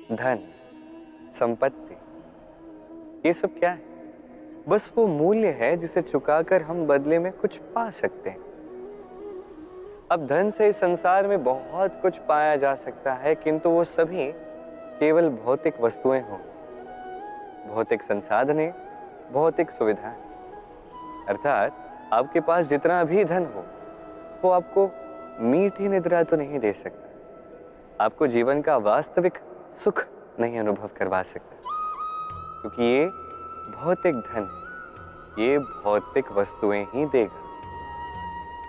धन, संपत्ति, ये सब क्या है? बस वो मूल्य है जिसे चुकाकर हम बदले में कुछ पा सकते हैं। अब धन से इस संसार में बहुत कुछ पाया जा सकता है, किंतु वो सभी केवल भौतिक वस्तुएं हों, भौतिक संसाधनें, भौतिक सुविधाएं। अर्थात आपके पास जितना भी धन हो, वो आपको मीठी निद्रा तो नहीं दे सकता, आपको जीवन का वास्तविक सुख नहीं अनुभव करवा सकता, क्योंकि ये भौतिक धन है, ये भौतिक वस्तुएं ही देगा।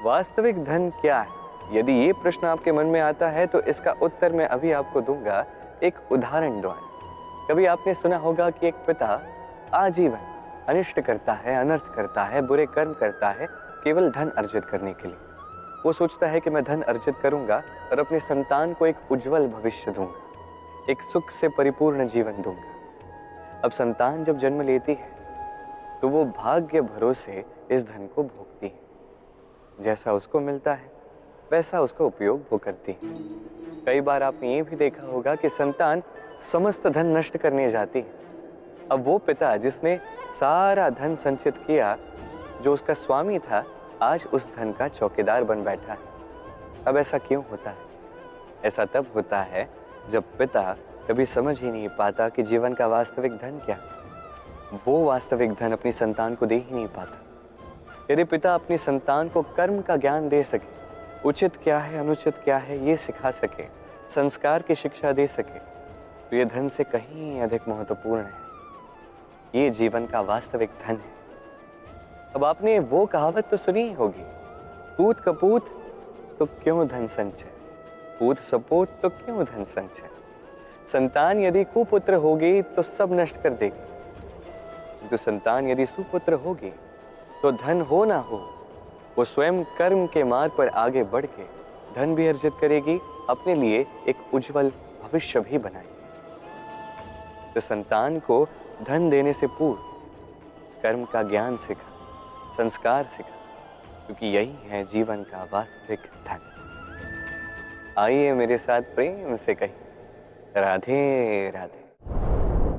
वास्तविक धन क्या है? यदि ये प्रश्न आपके मन में आता है तो इसका उत्तर मैं अभी आपको दूंगा एक उदाहरण द्वारा। कभी आपने सुना होगा कि एक पिता आजीवन अनिष्ट करता है, अनर्थ करता है, बुरे कर्म करता है केवल धन अर्जित करने के लिए। वो सोचता है कि मैं धन अर्जित करूंगा और अपने संतान को एक उज्जवल भविष्य दूंगा, एक सुख से परिपूर्ण जीवन दूंगा। अब संतान जब जन्म लेती है तो वो भाग्य भरोसे इस धन को भोगती है। जैसा उसको मिलता है वैसा उसका उपयोग वो करती है। कई बार आपने ये भी देखा होगा कि संतान समस्त धन नष्ट करने जाती है। अब वो पिता जिसने सारा धन संचित किया, जो उसका स्वामी था, आज उस धन का चौकीदार बन बैठा है। अब ऐसा क्यों होता है? ऐसा तब होता है जब पिता कभी समझ ही नहीं पाता कि जीवन का वास्तविक धन क्या है। वो वास्तविक धन अपनी संतान को दे ही नहीं पाता। यदि पिता अपनी संतान को कर्म का ज्ञान दे सके, उचित क्या है अनुचित क्या है ये सिखा सके, संस्कार की शिक्षा दे सके, तो ये धन से कहीं अधिक महत्वपूर्ण है। ये जीवन का वास्तविक धन है। अब आपने वो कहावत तो सुनी ही होगी, पूत कपूत तो क्यों धन संचय, पूत सपूत तो क्यों धन संचय। संतान यदि कुपुत्र होगी तो सब नष्ट कर देगी, किंतु संतान यदि सुपुत्र होगी तो धन हो ना हो, वो स्वयं कर्म के मार्ग पर आगे बढ़ के धन भी अर्जित करेगी, अपने लिए एक उज्जवल भविष्य भी बनाएगी। तो संतान को धन देने से पूर्व कर्म का ज्ञान सिखा, संस्कार सिखा, क्योंकि यही है जीवन का वास्तविक धन। आइए मेरे साथ प्रेम से कहिए, राधे राधे।